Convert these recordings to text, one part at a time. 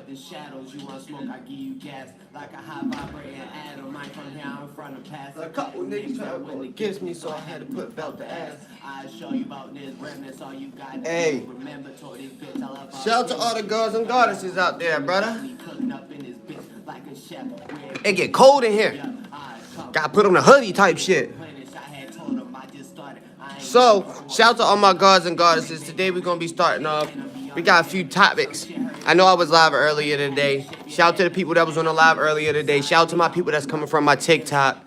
the shadows. You want smoke, I give you gas. Like a high vibrating atom. I come here, I'm in front of pass. A couple niggas trying to go against me, so I had to put belt to ass. I show you about this remnants, all you got. Hey, remember, told this bitch I love. shout out to all the girls and goddesses out there, brother. It get cold in here. Gotta put on a hoodie type shit. So, shout out to all my gods and goddesses. Today we're gonna be starting off. We got a few topics. I know I was live earlier today. Shout out to the people that was on the live earlier today. Shout out to my people that's coming from my TikTok.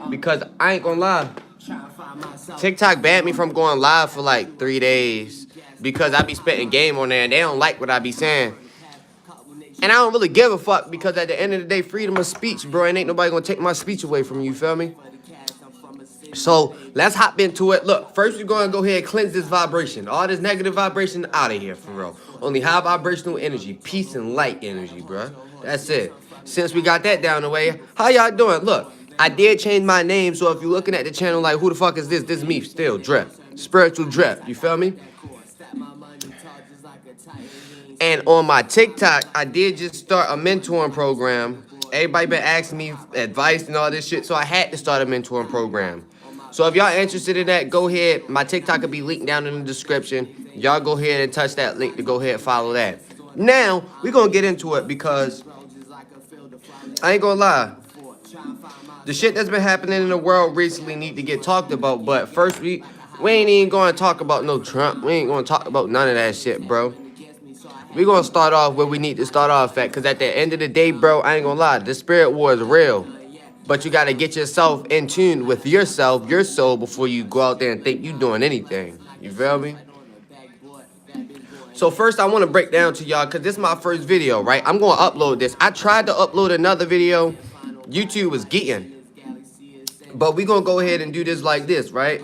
Because I ain't gonna lie, TikTok banned me from going live for like 3 days. Because I be spitting game on there and they don't like what I be saying. And I don't really give a fuck because at the end of the day, freedom of speech, bro. And ain't nobody gonna take my speech away from you, feel me? So, let's hop into it. Look, first we're gonna go ahead and cleanse this vibration. All this negative vibration out of here, for real. Only high vibrational energy, peace and light energy, bro. That's it. Since we got that down the way, how y'all doing? Look, I did change my name, so if you're looking at the channel like, who the fuck is this? This is me, still, Drip. Spiritual Drip, you feel me? And on my TikTok, I did just start a mentoring program. Everybody been asking me advice and all this shit, so I had to start a mentoring program. So if y'all interested in that, go ahead. My TikTok will be linked down in the description. Y'all go ahead and touch that link to go ahead and follow that. Now, we're going to get into it because I ain't going to lie. The shit that's been happening in the world recently need to get talked about. But first, we ain't even going to talk about no Trump. We ain't going to talk about none of that shit, bro. We're going to start off where we need to start off at. Because at the end of the day, bro, I ain't going to lie. The spirit war is real. But you got to get yourself in tune with yourself, your soul, before you go out there and think you doing anything. You feel me? So first, I want to break down to y'all, because this is my first video, right? I'm going to upload this. I tried to upload another video. YouTube was geeking. But we're going to go ahead and do this like this, right?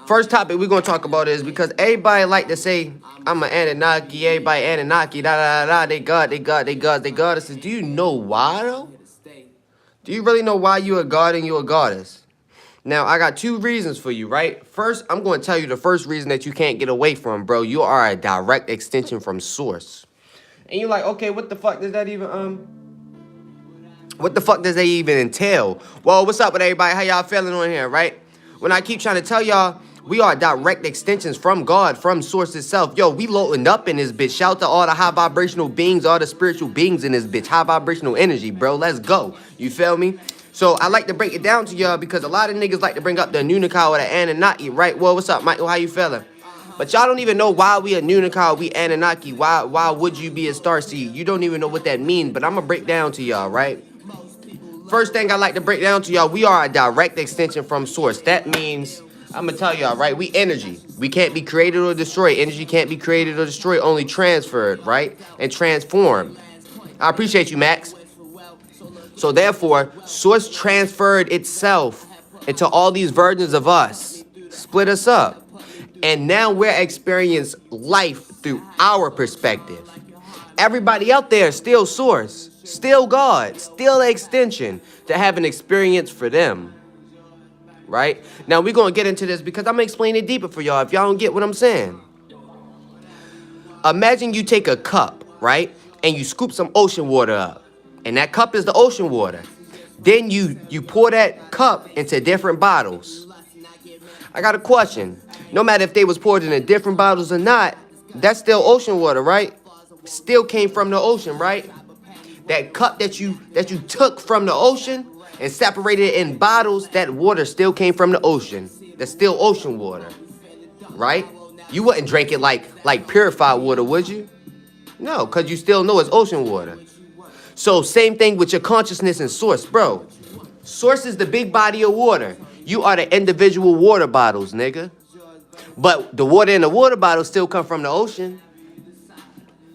First topic we're going to talk about is because everybody like to say, I'm an Anunnaki, everybody Anunnaki, da-da-da-da, they God, they God, they God, they goddesses. Do you know why, though? Do you really know why you a god and you a goddess? Now, I got two reasons for you, right? First, I'm going to tell you the first reason that you can't get away from, bro. You are a direct extension from source. And you're like, okay, what the fuck does that even, what the fuck does that even entail? Well, what's up with everybody? How y'all feeling on here, right? When I keep trying to tell y'all, we are direct extensions from God, from source itself. Yo, we loading up in this bitch. Shout out to all the high vibrational beings, all the spiritual beings in this bitch. High vibrational energy, bro. Let's go. You feel me? So I like to break it down to y'all because a lot of niggas like to bring up the Anunnaki or the Anunnaki, right? Well, what's up, Michael? How you feeling? But y'all don't even know why we Anunnaki, we Anunnaki. Why would you be a starseed? You don't even know what that means, but I'm going to break down to y'all, right? First thing I like to break down to y'all, we are a direct extension from source. That means, I'm going to tell y'all, right? We energy. We can't be created or destroyed. Energy can't be created or destroyed, only transferred, right? And transformed. I appreciate you, Max. So therefore, source transferred itself into all these versions of us, split us up. And now we're experiencing life through our perspective. Everybody out there is still source, still God, still extension to have an experience for them. Right? Now, we're going to get into this because I'm going to explain it deeper for y'all if y'all don't get what I'm saying. Imagine you take a cup, right? And you scoop some ocean water up. And that cup is the ocean water. Then you pour that cup into different bottles. I got a question. No matter if they was poured into different bottles or not, that's still ocean water, right? Still came from the ocean, right? That cup that you took from the ocean and separated it in bottles, that water still came from the ocean. That's still ocean water, right? You wouldn't drink it like purified water, would you? No, because you still know it's ocean water. So same thing with your consciousness and source, bro. Source is the big body of water. You are the individual water bottles, nigga. But the water in the water bottle still come from the ocean.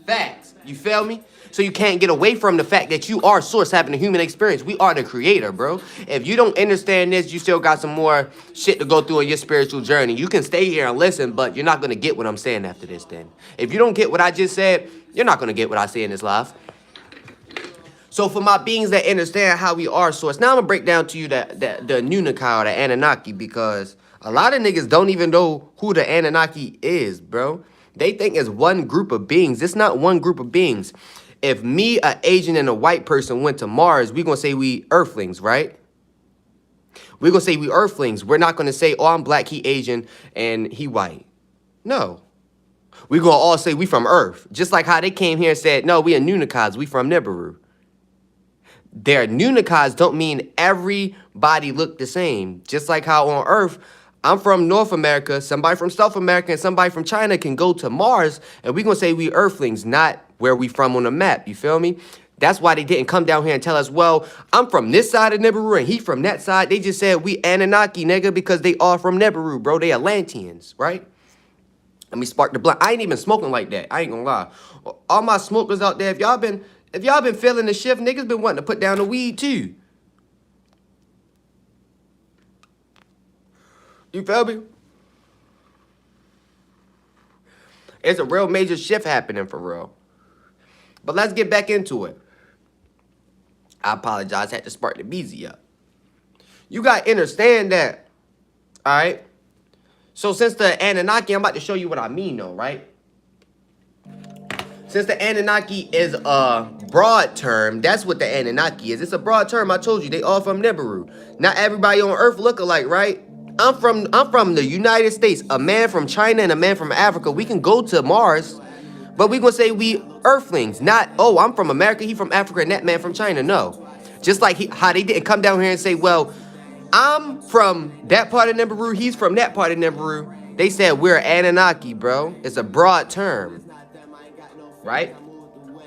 Facts. You feel me? So you can't get away from the fact that you are source having a human experience. We are the creator, bro. If you don't understand this, you still got some more shit to go through on your spiritual journey. You can stay here and listen, but you're not going to get what I'm saying after this then. If you don't get what I just said, you're not going to get what I say in this live. So for my beings that understand how we are source, now I'm going to break down to you the Anunnaki or the Anunnaki, because a lot of niggas don't even know who the Anunnaki is, bro. They think it's one group of beings. It's not one group of beings. if me, an Asian, and a white person went to Mars, we're going to say we Earthlings, right? We're going to say we Earthlings. We're not going to say, oh, I'm black, he Asian, and he white. No. We're going to all say we from Earth. Just like how they came here and said, no, we are Nunacas, we from Nibiru. Their Nunacas don't mean everybody look the same. Just like how on Earth, I'm from North America, somebody from South America, and somebody from China can go to Mars, and we're going to say we Earthlings, not where we from on the map. You feel me? That's why they didn't come down here and tell us, well, I'm from this side of Nibiru, and he from that side. They just said we Anunnaki, nigga, because they all from Nibiru, bro. They Atlanteans, right? Let me spark the blunt. I ain't even smoking like that. I ain't gonna lie. All my smokers out there, if y'all been feeling the shift, niggas been wanting to put down the weed too. You feel me? It's a real major shift happening for real. But let's get back into it. I apologize, had to spark the beezy up. You gotta understand that, all right? So since the Anunnaki, I'm about to show you what I mean though, right? Since the Anunnaki is a broad term, that's what the Anunnaki is. It's a broad term. I told you, they all from Nibiru. Not everybody on Earth look alike, right? I'm from the United States. A man from China and a man from Africa. We can go to Mars, but we gonna say we Earthlings. Not, oh, I'm from America, he from Africa, and that man from China. No. Just like how they didn't come down here and say, well, I'm from that part of Nibiru, he's from that part of Nibiru. They said we're Anunnaki, bro. It's a broad term, right?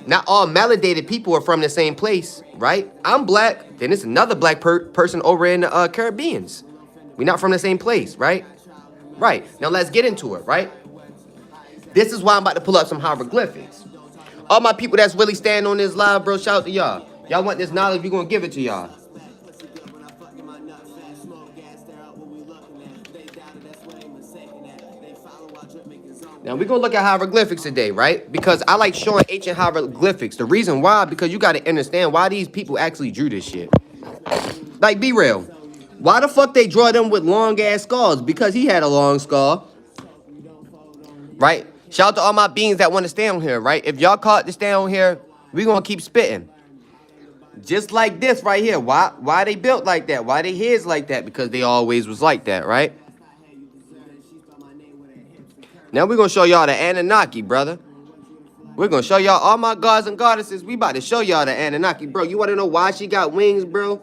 Not all melanated people are from the same place, right? I'm black, then it's another black person over in the Caribbeans. We're not from the same place, right? Right. Now let's get into it, right? This is why I'm about to pull up some hieroglyphics. All my people that's really standing on this live, bro, shout out to y'all. Y'all want this knowledge, we're gonna give it to y'all. Now, we're going to look at hieroglyphics today, right? Because I like showing ancient hieroglyphics. The reason why, because you got to understand why these people actually drew this shit. Like, be real. Why the fuck they draw them with long-ass skulls? Because he had a long skull. Right? Shout out to all my beings that want to stay on here, right? If y'all caught to stay on here, we're going to keep spitting. Just like this right here. Why they built like that? Why they heads like that? Because they always was like that, right? Now we're going to show y'all the Anunnaki, brother. We're going to show y'all all my gods and goddesses. We about to show y'all the Anunnaki. Bro, you want to know why she got wings, bro?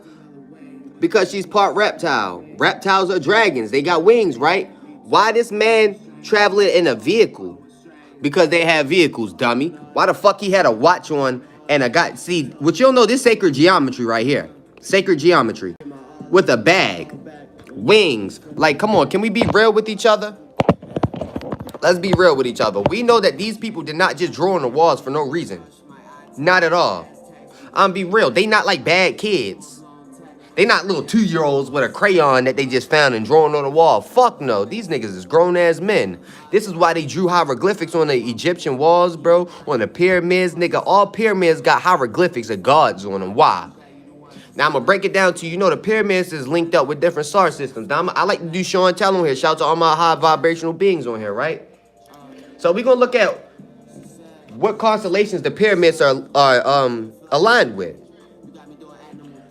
Because she's part reptile. Reptiles are dragons. They got wings, right? Why this man traveling in a vehicle? Because they have vehicles, dummy. Why the fuck he had a watch on and a guy? See, what you'll know, this sacred geometry right here. Sacred geometry. With a bag. Wings. Like, come on, can we be real with each other? Let's be real with each other. We know that these people did not just draw on the walls for no reason. Not at all. I'm be real. They not like bad kids. They not little 2-year-olds with a crayon that they just found and drawing on the wall. Fuck no. These niggas is grown-ass men. This is why they drew hieroglyphics on the Egyptian walls, bro. On the pyramids, nigga. All pyramids got hieroglyphics of gods on them. Why? Now, I'm going to break it down to you. You know, the pyramids is linked up with different star systems. Now, I like to do show and tell on here. Shout out to all my high vibrational beings on here, right? So we're going to look at what constellations the pyramids are aligned with.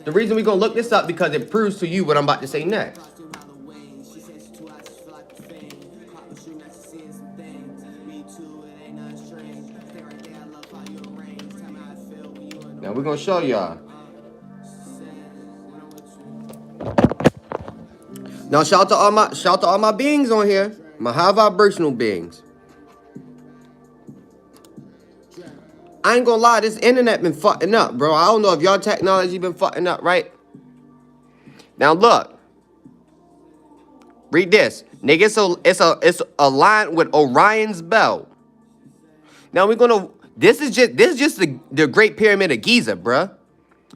The reason we're going to look this up because it proves to you what I'm about to say next. Now we're going to show y'all. Now shout out to all my beings on here. My high vibrational beings. I ain't gonna lie, this internet been fucking up, bro. I don't know if y'all technology been fucking up, right? Now look. Read this. Nigga, it's aligned with Orion's belt. Now we're gonna this is just the Great Pyramid of Giza, bruh.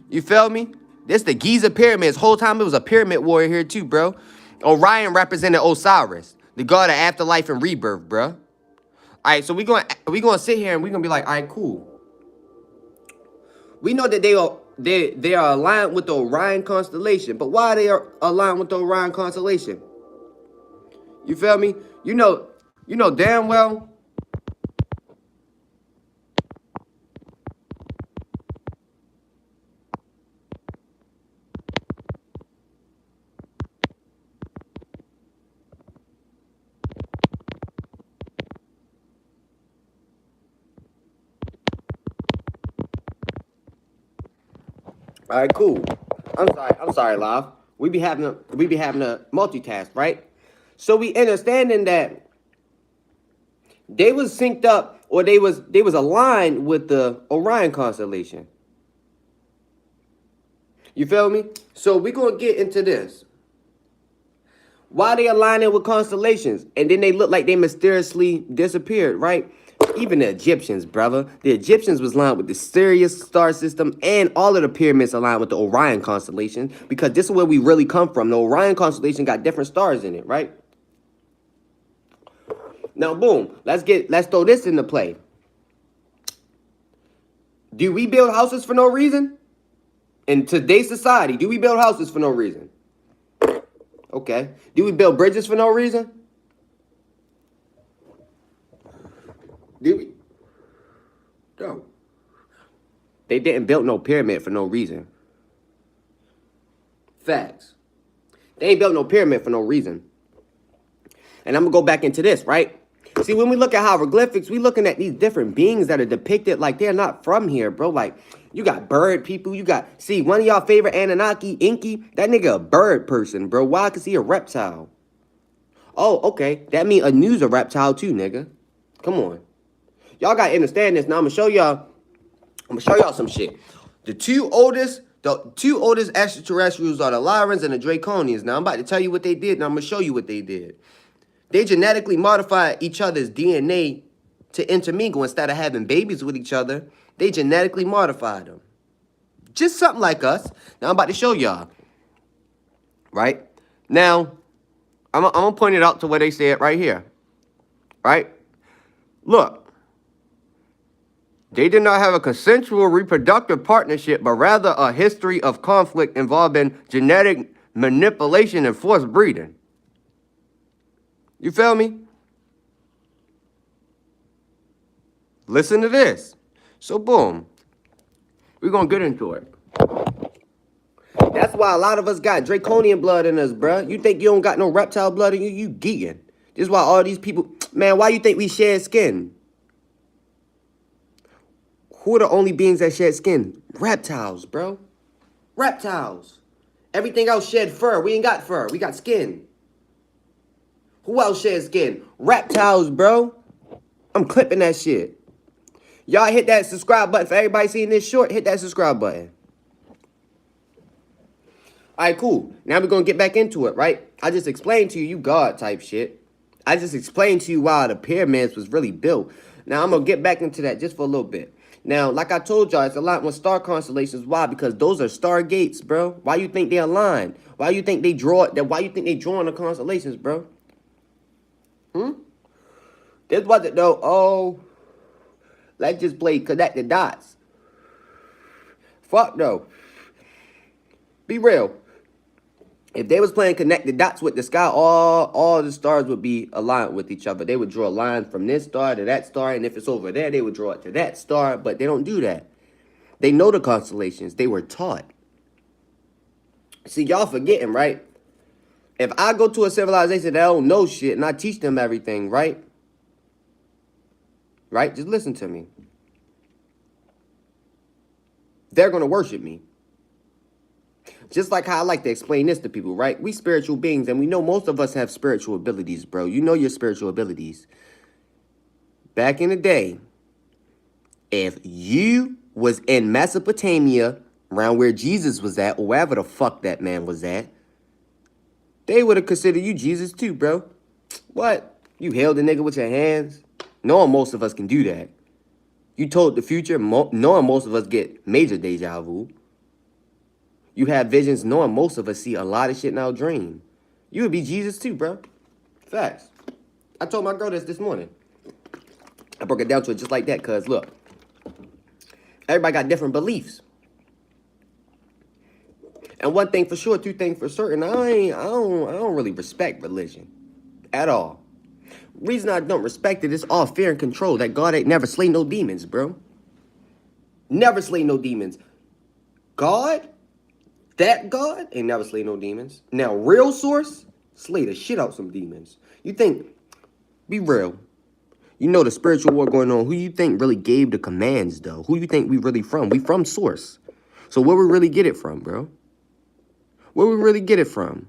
You feel me? This the Giza pyramids. Whole time it was a pyramid warrior here too, bro. Orion represented Osiris, the god of afterlife and rebirth, bruh. All right, so we're gonna sit here and we're gonna be like, all right, cool. We know that they are aligned with the Orion constellation, but why they are aligned with the Orion constellation? You feel me? You know damn well. All right, cool. I'm sorry, Live. We be having a multitask, right? So we understanding that they was synced up, or they was aligned with the Orion constellation. You feel me? So we gonna get into this. Why they aligning with constellations, and then they look like they mysteriously disappeared, right? Even the Egyptians, brother. The Egyptians was aligned with the Sirius star system, and all of the pyramids aligned with the Orion constellation, because this is where we really come from. The Orion constellation got different stars in it, right? Now, boom. Let's throw this into play. Do we build houses for no reason? In today's society, do we build houses for no reason? Okay. Do we build bridges for no reason? Do we? No. They didn't build no pyramid for no reason. Facts. They ain't built no pyramid for no reason. And I'm going to go back into this, right? See, when we look at hieroglyphics, we looking at these different beings that are depicted like they're not from here, bro. Like, you got bird people. You got, see, one of y'all favorite Anunnaki, Inky, that nigga a bird person, bro. Why? Because he a reptile. Oh, okay. That mean Anu's a reptile too, nigga. Come on. Y'all got to understand this. Now, I'm going to show y'all some shit. The two oldest extraterrestrials are the Lyrans and the Draconians. Now, I'm about to tell you what they did, and I'm going to show you what they did. They genetically modified each other's DNA to intermingle instead of having babies with each other. They genetically modified them. Just something like us. Now, I'm about to show y'all. Right? Now, I'm going to point it out to where they say it right here. Right? Look. They did not have a consensual reproductive partnership, but rather a history of conflict involving genetic manipulation and forced breeding. You feel me? Listen to this. So, boom. We're going to get into it. That's why a lot of us got draconian blood in us, bruh. You think you don't got no reptile blood in you? You geeking. This is why all these people... Man, why you think we shed skin? Who are the only beings that shed skin? Reptiles, bro. Reptiles. Everything else shed fur. We ain't got fur. We got skin. Who else sheds skin? Reptiles, bro. I'm clipping that shit. Y'all hit that subscribe button. For everybody seeing this short, hit that subscribe button. All right, cool. Now we're going to get back into it, right? I just explained to you, you God type shit. I just explained to you why the pyramids was really built. Now I'm going to get back into that just for a little bit. Now, like I told y'all, it's a lot with star constellations. Why? Because those are stargates, bro. Why you think they align? Why you think they draw that? Why you think they draw on the constellations, bro? This wasn't though. Oh, let's just play connect the dots. Fuck no. Be real. If they was playing connect the dots with the sky, all the stars would be aligned with each other. They would draw a line from this star to that star, and if it's over there, they would draw it to that star, but they don't do that. They know the constellations. They were taught. See, y'all forgetting, right? If I go to a civilization that don't know shit and I teach them everything, right? Right? Just listen to me. They're going to worship me. Just like how I like to explain this to people, right? We spiritual beings, and we know most of us have spiritual abilities, bro. You know your spiritual abilities. Back in the day, if you was in Mesopotamia, around where Jesus was at, or wherever the fuck that man was at, they would have considered you Jesus too, bro. What? You held a nigga with your hands? Knowing most of us can do that. You told the future, knowing most of us get major deja vu. You have visions knowing most of us see a lot of shit in our dream. You would be Jesus too, bro. Facts. I told my girl this morning. I broke it down to it just like that, cuz look. Everybody got different beliefs. And one thing for sure, two things for certain, I don't really respect religion. At all. Reason I don't respect it is all fear and control. That God ain't never slain no demons, bro. Never slain no demons. God? That God ain't never slay no demons. Now, real source, slay the shit out some demons. You think, be real. You know the spiritual war going on. Who you think really gave the commands, though? Who you think we really from? We from source. So where we really get it from, bro? Where we really get it from?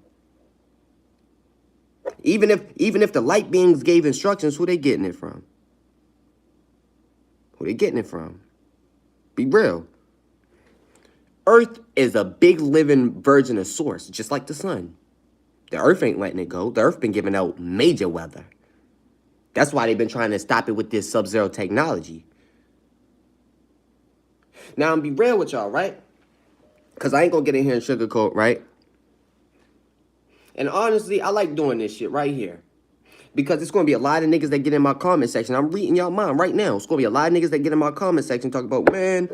Even if the light beings gave instructions, who they getting it from? Who they getting it from? Be real. Earth is a big living version of source, just like the sun. The earth ain't letting it go. The earth been giving out major weather. That's why they've been trying to stop it with this sub-zero technology. Now, I'm be real with y'all, right? Because I ain't gonna get in here and sugarcoat, right? And honestly, I like doing this shit right here. Because it's gonna be a lot of niggas that get in my comment section. I'm reading y'all mind right now. It's gonna be a lot of niggas that get in my comment section talk about, man,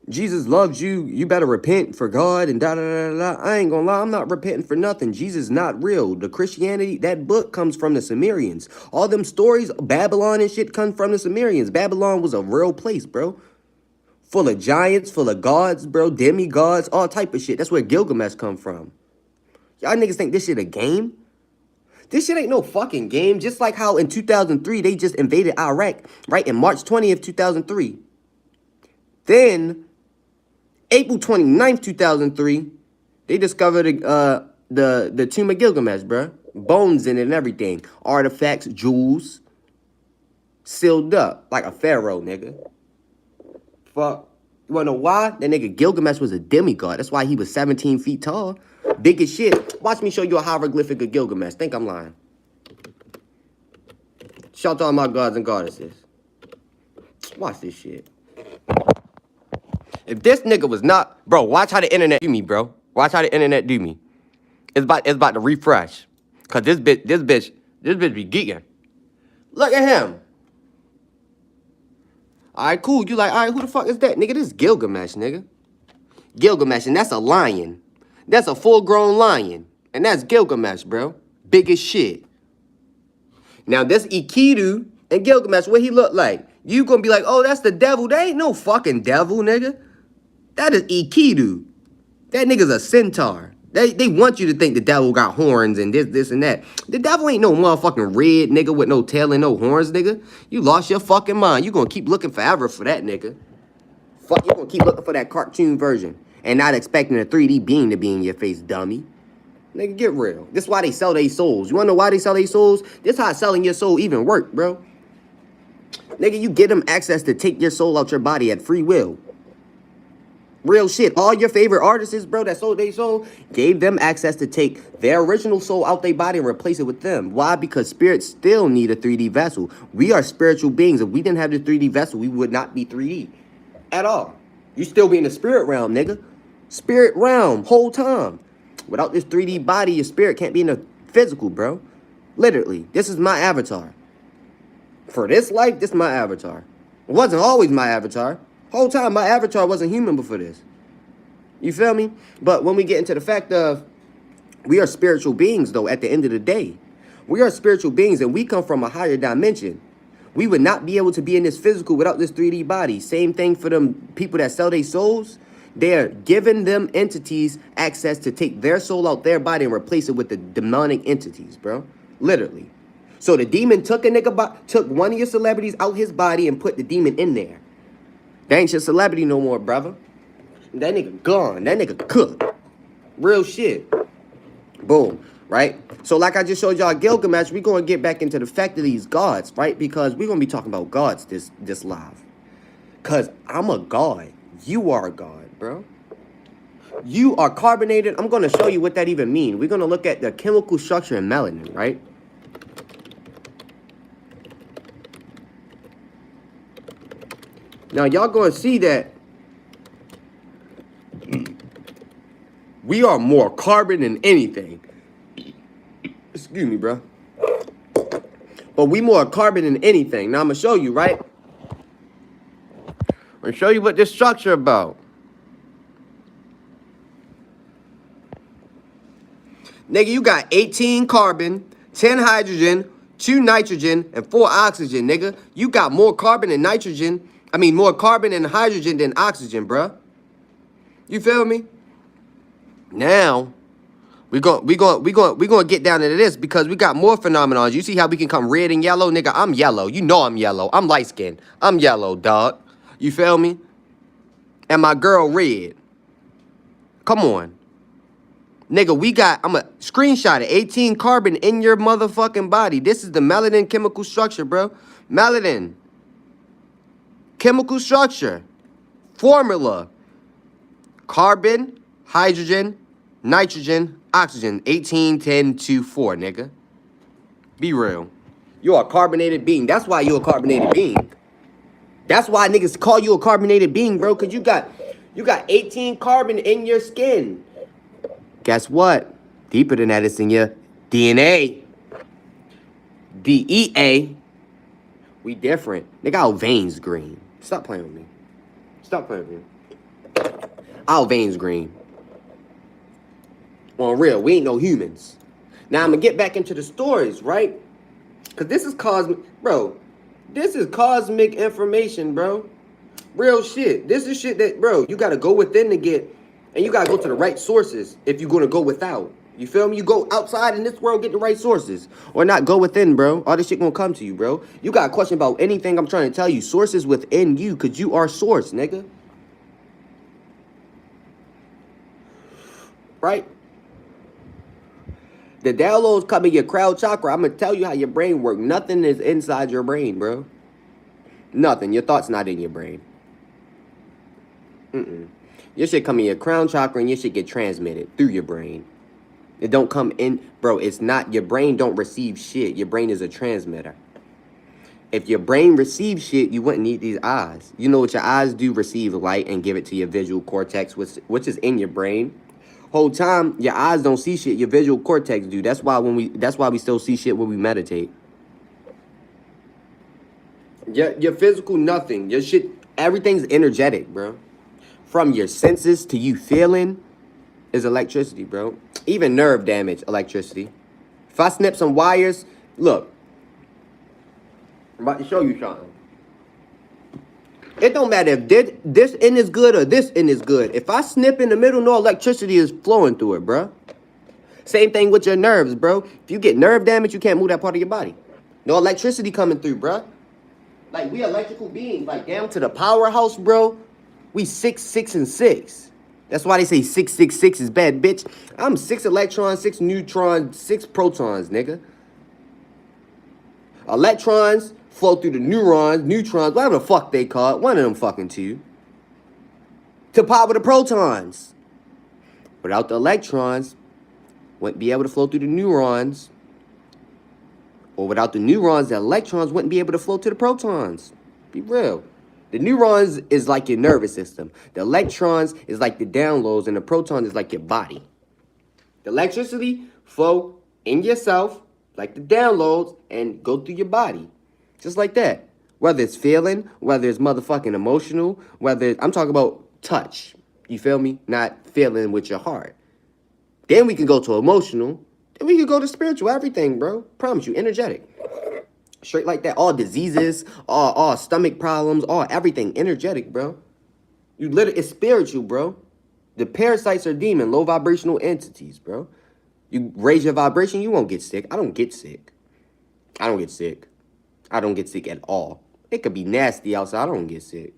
Jesus loves you. You better repent for God and da-da-da-da-da. I ain't gonna lie, I'm not repenting for nothing. Jesus is not real. The Christianity, that book comes from the Sumerians. All them stories, Babylon and shit come from the Sumerians. Babylon was a real place, bro. Full of giants, full of gods, bro. Demigods, all type of shit. That's where Gilgamesh come from. Y'all niggas think this shit a game? This shit ain't no fucking game. Just like how in 2003, they just invaded Iraq, right? In March 20th, 2003. Then, April 29th, 2003, they discovered the tomb of Gilgamesh, bruh. Bones in it and everything. Artifacts, jewels, sealed up like a pharaoh, nigga. Fuck. You wanna know why? That nigga Gilgamesh was a demigod. That's why he was 17 feet tall. Big as shit. Watch me show you a hieroglyphic of Gilgamesh. Think I'm lying. Shout out to all my gods and goddesses. Watch this shit. If this nigga was not... Bro, watch how the internet do me, bro. Watch how the internet do me. It's about to refresh. Cause this bitch be geeking. Look at him. Alright, cool. You like, alright, who the fuck is that? Nigga, this is Gilgamesh, nigga. Gilgamesh, and that's a lion. That's a full-grown lion. And that's Gilgamesh, bro. Big as shit. Now, this Enkidu and Gilgamesh, what he look like? You gonna be like, oh, that's the devil. That ain't no fucking devil, nigga. That is Enkidu. That nigga's a centaur. They want you to think the devil got horns and this, and that. The devil ain't no motherfucking red nigga with no tail and no horns, nigga. You lost your fucking mind. You gonna keep looking forever for that, nigga. Fuck, you gonna keep looking for that cartoon version and not expecting a 3D being to be in your face, dummy. Nigga, get real. This is why they sell their souls. You wanna know why they sell their souls? This how selling your soul even work, bro. Nigga, you get them access to take your soul out your body at free will. Real shit. All your favorite artists, bro, that sold their soul, gave them access to take their original soul out their body and replace it with them. Why? Because spirits still need a 3D vessel. We are spiritual beings. If we didn't have the 3D vessel, we would not be 3D at all. You still be in the spirit realm, nigga. Spirit realm, whole time. Without this 3D body, your spirit can't be in the physical, bro. Literally, this is my avatar. For this life, this is my avatar. It wasn't always my avatar. Whole time, my avatar wasn't human before this. You feel me? But when we get into the fact of we are spiritual beings, though, at the end of the day. We are spiritual beings, and we come from a higher dimension. We would not be able to be in this physical without this 3D body. Same thing for them people that sell their souls. They're giving them entities access to take their soul out their body and replace it with the demonic entities, bro. Literally. So the demon took a nigga, took one of your celebrities out his body and put the demon in there. That ain't your celebrity no more, brother. That nigga gone. That nigga cooked. Real shit. Boom. Right? So like I just showed y'all Gilgamesh, we're going to get back into the fact of these gods, right? Because we're going to be talking about gods this live. Because I'm a god. You are a god, bro. You are carbonated. I'm going to show you what that even means. We're going to look at the chemical structure in melanin, right? Now, y'all going to see that we are more carbon than anything. Excuse me, bro. But we more carbon than anything. Now, I'm going to show you, right? I'm going to show you what this structure about. Nigga, you got 18 carbon, 10 hydrogen, 2 nitrogen, and 4 oxygen, nigga. You got more carbon and nitrogen. I mean, more carbon and hydrogen than oxygen, bruh. You feel me? Now, we gonna get down into this because we got more phenomenons. You see how we can come red and yellow? Nigga, I'm yellow. You know I'm yellow. I'm light-skinned. I'm yellow, dog. You feel me? And my girl red. Come on. Nigga, we got, I'm a screenshot it, 18 carbon in your motherfucking body. This is the melanin chemical structure, bro. Melanin. Chemical structure. Formula. Carbon, hydrogen, nitrogen, oxygen. 18, 10, 2, 4, nigga. Be real. You're a carbonated being. That's why you're a carbonated being. That's why niggas call you a carbonated being, bro. Cause you got 18 carbon in your skin. Guess what? Deeper than that, it's in your DNA. DEA. We different. Nigga, our veins green. Stop playing with me. Stop playing with me. Our veins green. On real, we ain't no humans. Now I'm gonna get back into the stories, right? Cause this is cosmic, bro. This is cosmic information, bro. Real shit. This is shit that, bro, you gotta go within to get, and you gotta go to the right sources if you're gonna go without. You feel me? You go outside in this world, get the right sources. Or not go within, bro. All this shit gonna come to you, bro. You got a question about anything I'm trying to tell you. Sources within you, cause you are source, nigga. Right? The downloads come in your crown chakra. I'm gonna tell you how your brain works. Nothing is inside your brain, bro. Nothing. Your thoughts not in your brain. Your shit come in your crown chakra and your shit get transmitted through your brain. It don't come in, bro. It's not, your brain don't receive shit. Your brain is a transmitter. If your brain receives shit, you wouldn't need these eyes. You know what your eyes do? Receive light and give it to your visual cortex, which is in your brain. Whole time, your eyes don't see shit. Your visual cortex do. That's why we still see shit when we meditate. Your physical nothing. Your shit, everything's energetic, bro. From your senses to you feeling is electricity, bro. Even nerve damage, electricity. If I snip some wires, look. I'm about to show you something. It don't matter if this end is good or this end is good. If I snip in the middle, no electricity is flowing through it, bro. Same thing with your nerves, bro. If you get nerve damage, you can't move that part of your body. No electricity coming through, bro. Like, we electrical beings, like down to the powerhouse, bro. We 6, 6, and 6. That's why they say 666 is bad, bitch. I'm 6 electrons, 6 neutrons, 6 protons, nigga. Electrons flow through the neutrons, whatever the fuck they call it. One of them fucking two. To power the protons. Without the electrons, wouldn't be able to flow through the neurons. Or without the neurons, the electrons wouldn't be able to flow to the protons. Be real. The neurons is like your nervous system. The electrons is like the downloads, and the proton is like your body. The electricity flow in yourself, like the downloads, and go through your body. Just like that. Whether it's feeling, whether it's motherfucking emotional, I'm talking about touch. You feel me? Not feeling with your heart. Then we can go to emotional. Then we can go to spiritual, everything, bro. Promise you, energetic. Straight like that. All diseases, all stomach problems, all everything. Energetic, bro. You literally, it's spiritual, bro. The parasites are demon, low vibrational entities, bro. You raise your vibration, you won't get sick. I don't get sick. I don't get sick. I don't get sick at all. It could be nasty outside. I don't get sick.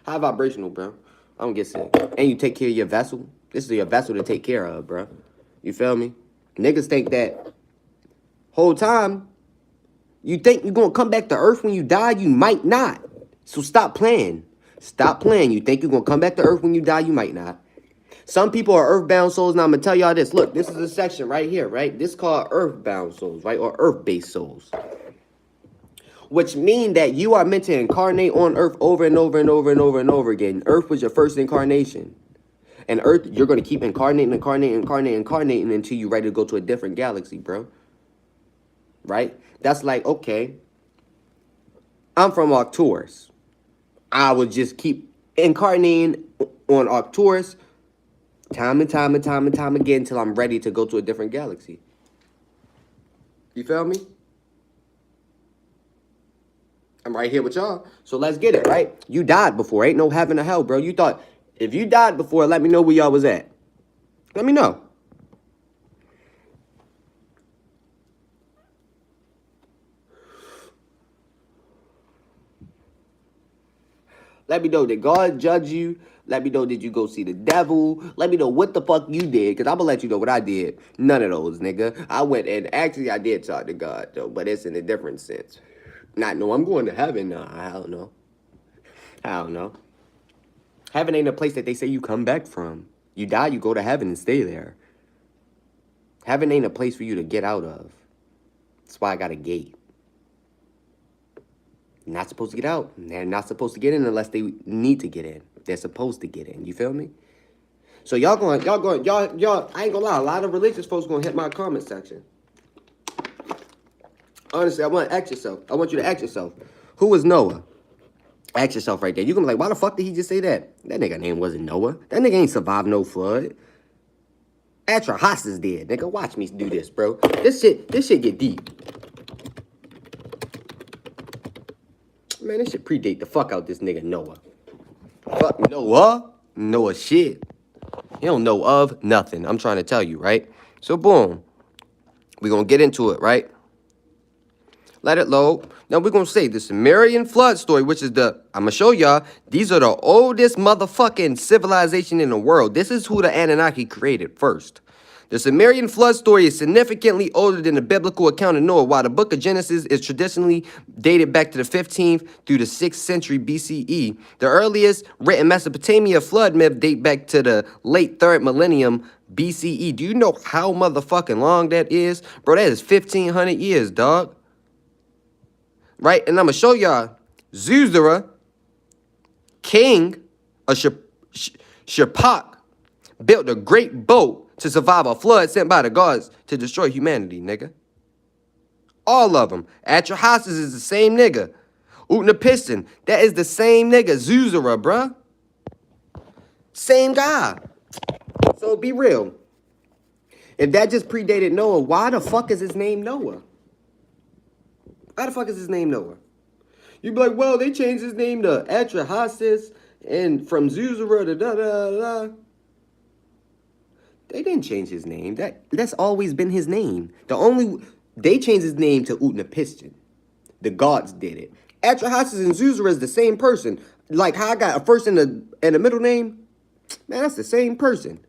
High vibrational, bro. I don't get sick. And you take care of your vessel. This is your vessel to take care of, bro. You feel me? Niggas think that whole time, you think you're going to come back to earth when you die? You might not. So stop playing. Stop playing. You think you're going to come back to earth when you die? You might not. Some people are earthbound souls. Now, I'm going to tell y'all this. Look, this is a section right here, right? This is called earthbound souls, right? Or earth-based souls. Which mean that you are meant to incarnate on earth over and over and over and over and over again. Earth was your first incarnation. And earth, you're going to keep incarnating until you're ready to go to a different galaxy, bro. Right? That's like, okay, I'm from Arcturus. I would just keep incarnating on Arcturus time and time again until I'm ready to go to a different galaxy. You feel me? I'm right here with y'all. So let's get it, right? You died before. Ain't no heaven or hell, bro. You thought, if you died before, let me know where y'all was at. Let me know. Let me know, did God judge you? Let me know, did you go see the devil? Let me know what the fuck you did, because I'm going to let you know what I did. None of those, nigga. I went, and actually I did talk to God, though, but it's in a different sense. Not, no, I'm going to heaven. Nah, I don't know. I don't know. Heaven ain't a place that they say you come back from. You die, you go to heaven and stay there. Heaven ain't a place for you to get out of. That's why I got a gate. You're not supposed to get out. They're not supposed to get in unless they need to get in. They're supposed to get in. You feel me? So y'all, I ain't gonna lie, a lot of religious folks gonna hit my comment section. Honestly, I want to ask yourself. I want you to ask yourself, who was Noah? Ask yourself right there. You gonna be like, why the fuck did he just say that? That nigga name wasn't Noah. That nigga ain't survived no flood. Atrahas is dead. Nigga, watch me do this, bro. This shit get deep. Man, this shit predate the fuck out this nigga Noah. Fuck Noah? Noah shit. He don't know of nothing. I'm trying to tell you, right? So, boom. We're gonna get into it, right? Let it load. Now, we're gonna say the Sumerian flood story, which is I'm gonna show y'all, these are the oldest motherfucking civilization in the world. This is who the Anunnaki created first. The Sumerian flood story is significantly older than the biblical account of Noah, while the book of Genesis is traditionally dated back to the 15th through the 6th century BCE. The earliest written Mesopotamia flood myth date back to the late 3rd millennium BCE. Do you know how motherfucking long that is? Bro, that is 1,500 years, dog. Right? And I'm going to show y'all Zuzara, king of Shapak, built a great boat to survive a flood sent by the gods to destroy humanity, nigga. All of them. Atrahasis is the same nigga. Utnapishtim, that is the same nigga. Zuzara, bruh. Same guy. So be real. If that just predated Noah, why the fuck is his name Noah? Why the fuck is his name Noah? You'd be like, well, they changed his name to Atrahasis and from Zuzara to da-da-da-da. They didn't change his name. That's always been his name. They changed his name to Utnapishtim. The gods did it. Atrahasis and Zuzara is the same person. Like how I got a first and a middle name. Man, that's the same person.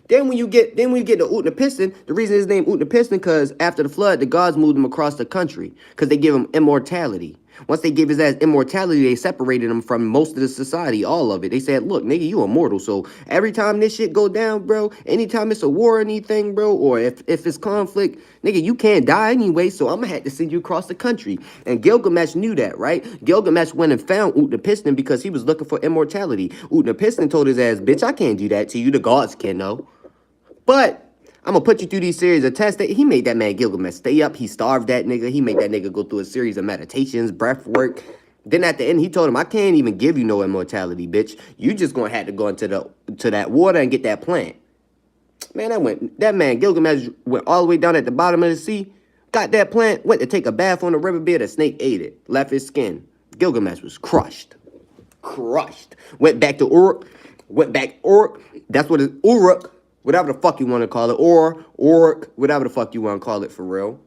Then when you get to Utnapishtim, the reason his name Utnapishtim because after the flood, the gods moved him across the country because they give him immortality. Once they gave his ass immortality, they separated him from most of the society, all of it. They said, look, nigga, you immortal. So every time this shit go down, bro, anytime it's a war or anything, bro, or if it's conflict, nigga, you can't die anyway, so I'm going to have to send you across the country. And Gilgamesh knew that, right? Gilgamesh went and found Utnapishtim because he was looking for immortality. Utnapishtim told his ass, bitch, I can't do that to you. The gods can, know. But I'm going to put you through these series of tests. He made that man Gilgamesh stay up. He starved that nigga. He made that nigga go through a series of meditations, breath work. Then at the end, he told him, I can't even give you no immortality, bitch. You just going to have to go into that water and get that plant. Man, that man Gilgamesh went all the way down at the bottom of the sea, got that plant, went to take a bath on the riverbed. A snake ate it, left his skin. Gilgamesh was crushed. Went back to Uruk. That's what it's Uruk. Whatever the fuck you want to call it, or whatever the fuck you want to call it for real.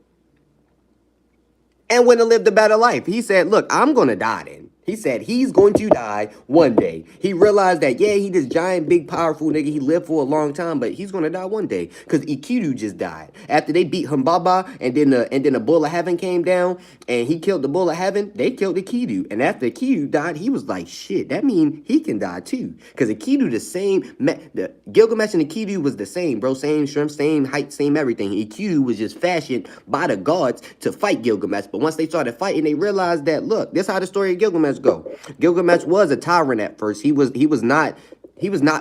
And went and lived a better life. He said, look, I'm going to die then. He said he's going to die one day. He realized that, yeah, he this giant, big, powerful nigga. He lived for a long time, but he's going to die one day. Because Enkidu just died. After they beat Humbaba, and then the bull of heaven came down, and he killed the bull of heaven, they killed Enkidu. And after Enkidu died, he was like, shit, that means he can die too. Because Enkidu the same, the Gilgamesh and Enkidu was the same, bro. Same shrimp, same height, same everything. Enkidu was just fashioned by the gods to fight Gilgamesh. But once they started fighting, they realized that, look, this is how the story of Gilgamesh go. Gilgamesh was a tyrant at first. He was not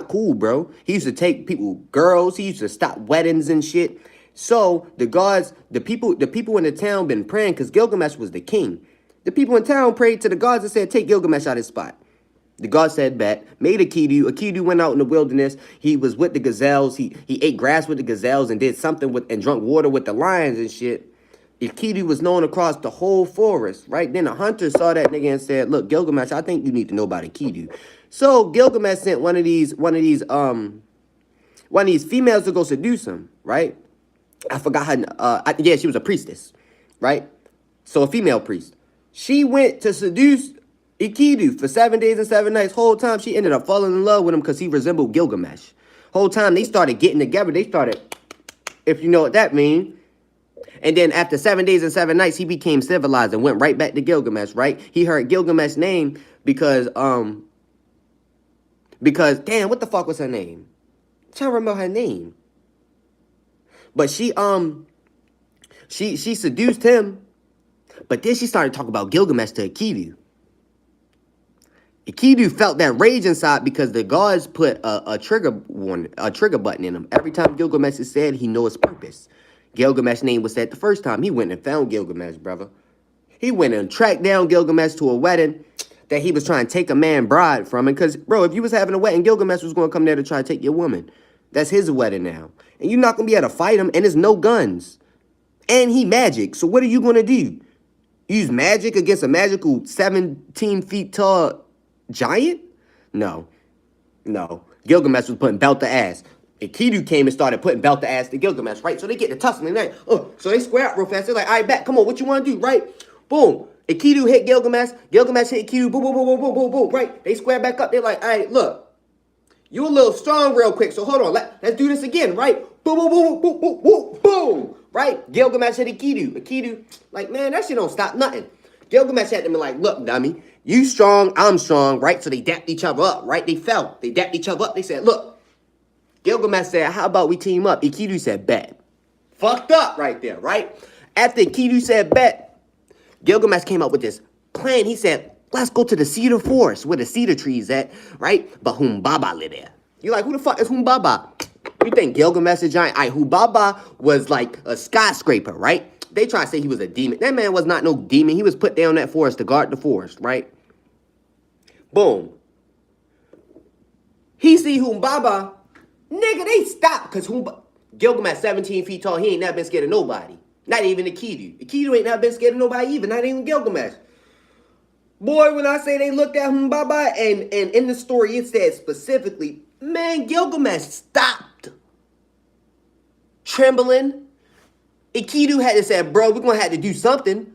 cool, bro. He used to take girls. He used to stop weddings and shit. So the gods, the people in the town been praying because Gilgamesh was the king. The people in town prayed to the gods and said, take Gilgamesh out of his spot. The god said bet, made Enkidu. Enkidu went out in the wilderness. He was with the gazelles. He ate grass with the gazelles and did something and drank water with the lions and shit. Enkidu was known across the whole forest, right? Then a hunter saw that nigga and said, look, Gilgamesh, I think you need to know about Enkidu. So Gilgamesh sent one of these females to go seduce him, right? I forgot her, yeah, she was a priestess, right? So a female priest. She went to seduce Enkidu, for 7 days and 7 nights, whole time she ended up falling in love with him because he resembled Gilgamesh. Whole time they started getting together. They started, if you know what that means. And then after 7 days and 7 nights, he became civilized and went right back to Gilgamesh, right? He heard Gilgamesh's name because damn, what the fuck was her name? I'm trying to remember her name. But she seduced him, but then she started talking about Gilgamesh to Enkidu. Enkidu felt that rage inside because the gods put a trigger button in him. Every time Gilgamesh is said, he knows his purpose. Gilgamesh's name was said the first time. He went and found Gilgamesh, brother. He went and tracked down Gilgamesh to a wedding that he was trying to take a man bride from him. Because, bro, if you was having a wedding, Gilgamesh was going to come there to try to take your woman. That's his wedding now. And you're not going to be able to fight him, and there's no guns. And he magic, so what are you going to do? Use magic against a magical 17 feet tall giant? No. Gilgamesh was putting belt to ass. Enkidu came and started putting belt to ass to Gilgamesh, right? So they get to tussling, right? So they square up real fast. They're like, all right, bet, come on, what you want to do, right? Boom. Enkidu hit Gilgamesh. Gilgamesh hit Enkidu. Boom, boom, boom, boom, boom, boom, boom, right? They square back up. They're like, all right, look. You a little strong real quick, so hold on. Let's do this again, right? Boom, boom, boom, boom, boom, boom, boom, right? Gilgamesh hit Enkidu. Enkidu, like, man, that shit don't stop nothing. Gilgamesh had to be like, look, dummy, you strong, I'm strong, right? So they dapped each other up, right? They fell. They dapped each other up. They said, look. Gilgamesh said, how about we team up? Enkidu said, bet. Fucked up right there, right? After Enkidu said, bet, Gilgamesh came up with this plan. He said, let's go to the cedar forest where the cedar trees at, right? But Humbaba lived there. You're like, who the fuck is Humbaba? You think Gilgamesh is giant? Humbaba was like a skyscraper, right? They try to say he was a demon. That man was not no demon. He was put down that forest to guard the forest, right? Boom. He see Humbaba. Nigga, they stopped because Gilgamesh 17 feet tall. He ain't never been scared of nobody. Not even Enkidu. Enkidu ain't never been scared of nobody either. Not even Gilgamesh. Boy, when I say they looked at him, Baba, and in the story it said specifically, man, Gilgamesh stopped trembling. Enkidu had to say, bro, we're going to have to do something.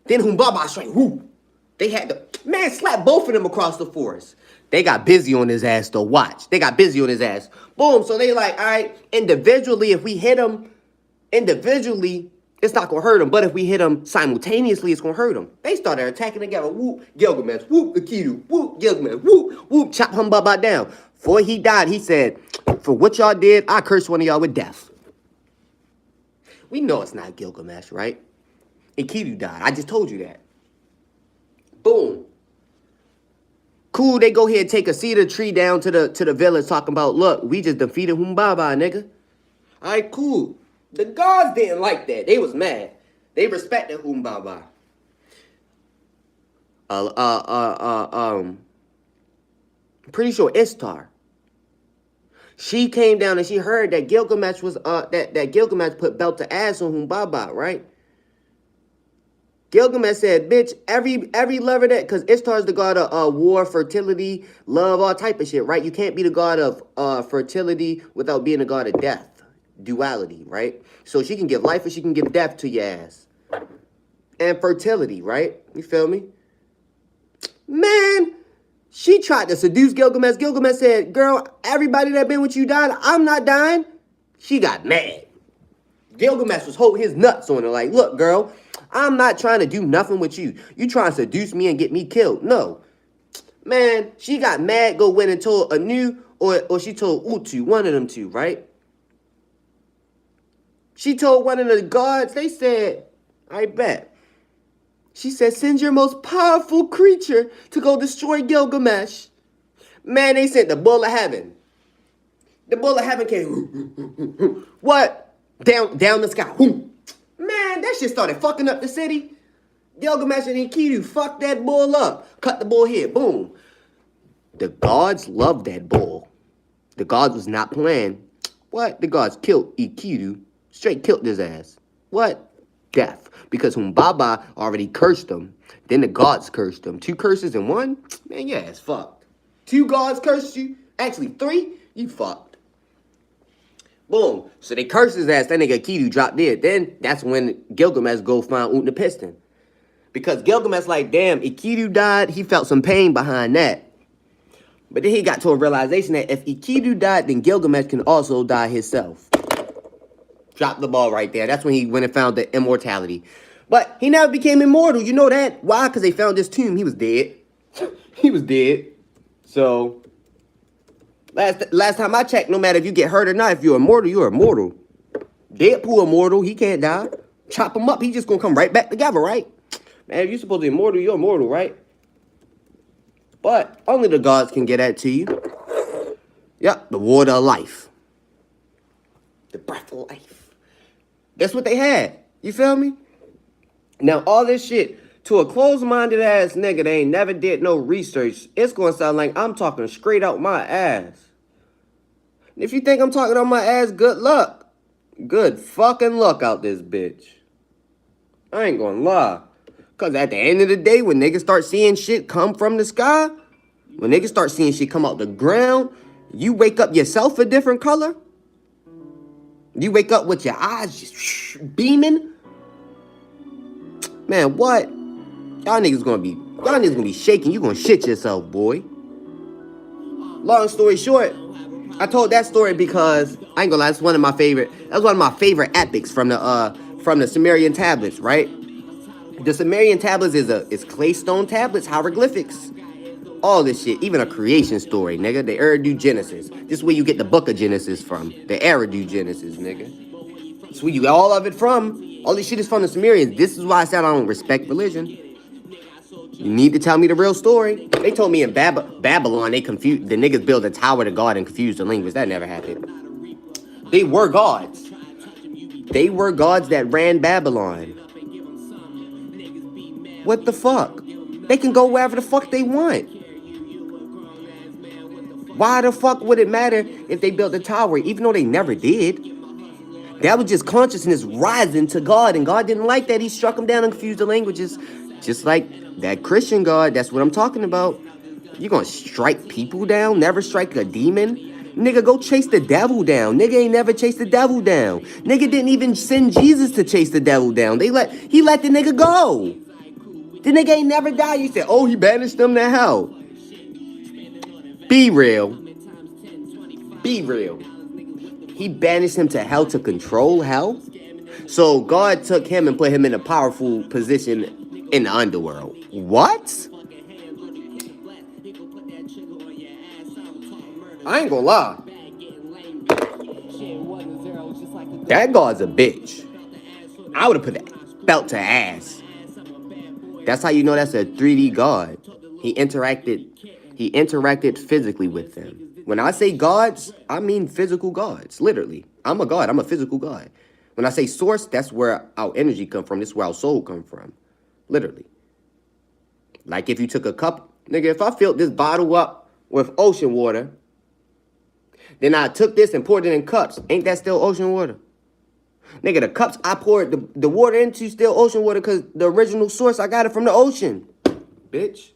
Then Humbaba straight, whoo. They had to, man, slap both of them across the forest. They got busy on his ass, though. Watch. They got busy on his ass. Boom. So they like, all right, individually, if we hit him individually, it's not going to hurt him. But if we hit him simultaneously, it's going to hurt him. They started attacking together. Whoop, Gilgamesh. Whoop, Enkidu. Whoop, Gilgamesh. Whoop, whoop, chop Humbaba down. Before he died, he said, for what y'all did, I curse one of y'all with death. We know it's not Gilgamesh, right? Enkidu died. I just told you that. Boom. Cool, they go here and take a cedar tree down to the village talking about, look, we just defeated Humbaba, nigga. All right, cool. The gods didn't like that. They was mad. They respected Humbaba. Pretty sure Ishtar. She came down and she heard that Gilgamesh was that Gilgamesh put belt to ass on Humbaba, right? Gilgamesh said, bitch, every lover that, because Ishtar is the god of war, fertility, love, all type of shit, right? You can't be the god of fertility without being the god of death, duality, right? So she can give life or she can give death to your ass. And fertility, right? You feel me? Man, she tried to seduce Gilgamesh. Gilgamesh said, girl, everybody that been with you died. I'm not dying. She got mad. Gilgamesh was holding his nuts on her like, look, girl, I'm not trying to do nothing with you. You trying to seduce me and get me killed. No. Man, she got mad, go went and told Anu or she told Utu, one of them two, right? She told one of the gods, they said, I bet. She said, send your most powerful creature to go destroy Gilgamesh. Man, they sent the bull of heaven. The bull of heaven came, what? Down the sky. Man, that shit started fucking up the city. Gilgamesh and Enkidu fucked that bull up. Cut the bull head. Boom. The gods loved that bull. The gods was not playing. What? The gods killed Enkidu. Straight killed his ass. What? Death. Because Humbaba already cursed him. Then the gods cursed him. 2 curses in one? Man, yeah, it's fucked. 2 gods cursed you? Actually, 3? You fucked. Boom. So they cursed his ass. That nigga Enkidu dropped dead. Then that's when Gilgamesh go find Utnapishtim. Because Gilgamesh like, damn, Enkidu died. He felt some pain behind that. But then he got to a realization that if Enkidu died, then Gilgamesh can also die himself. Dropped the ball right there. That's when he went and found the immortality. But he never became immortal. You know that? Why? Because they found his tomb. He was dead. He was dead. So, last time I checked, no matter if you get hurt or not, if you're immortal, you're immortal. Deadpool immortal. He can't die. Chop him up. He just going to come right back together, right? Man, if you're supposed to be immortal, you're immortal, right? But only the gods can get that to you. Yep, the water of life. The breath of life. That's what they had. You feel me? Now, all this shit, to a closed-minded ass nigga that ain't never did no research, it's going to sound like I'm talking straight out my ass. And if you think I'm talking out my ass, good luck. Good fucking luck out this bitch. I ain't gonna lie. Because at the end of the day, when niggas start seeing shit come from the sky, when niggas start seeing shit come out the ground, you wake up yourself a different color. You wake up with your eyes just beaming. Man, what? Y'all niggas gonna be shaking. You gonna shit yourself, boy. Long story short, I told that story because I ain't gonna lie, that's one of my favorite epics from the Sumerian tablets, right? The Sumerian tablets is clay stone tablets, hieroglyphics. All this shit, even a creation story, nigga. The Eridu Genesis. This is where you get the book of Genesis from. The Eridu Genesis, nigga. That's where you get all of it from. All this shit is from the Sumerians. This is why I said I don't respect religion. You need to tell me the real story. They told me in Babylon, the niggas built a tower to God and confused the language. That never happened. They were gods. They were gods that ran Babylon. What the fuck? They can go wherever the fuck they want. Why the fuck would it matter if they built a tower, even though they never did? That was just consciousness rising to God, and God didn't like that. He struck them down and confused the languages. Just like that Christian God, that's what I'm talking about. You gonna strike people down, never strike a demon? Nigga, go chase the devil down. Nigga ain't never chased the devil down. Nigga didn't even send Jesus to chase the devil down. He let the nigga go. The nigga ain't never died. You said, oh, he banished them to hell. Be real. Be real. He banished him to hell to control hell? So God took him and put him in a powerful position in the underworld. What? I ain't gonna lie. That God's a bitch. I would have put that belt to ass. That's how you know that's a 3D God. He interacted physically with them. When I say gods, I mean physical gods, literally. I'm a god, I'm a physical god. When I say source, that's where our energy come from. This is where our soul come from, literally. Like if you took a cup, nigga, if I filled this bottle up with ocean water, then I took this and poured it in cups, ain't that still ocean water? Nigga, the cups I poured the water into still ocean water because the original source, I got it from the ocean, bitch.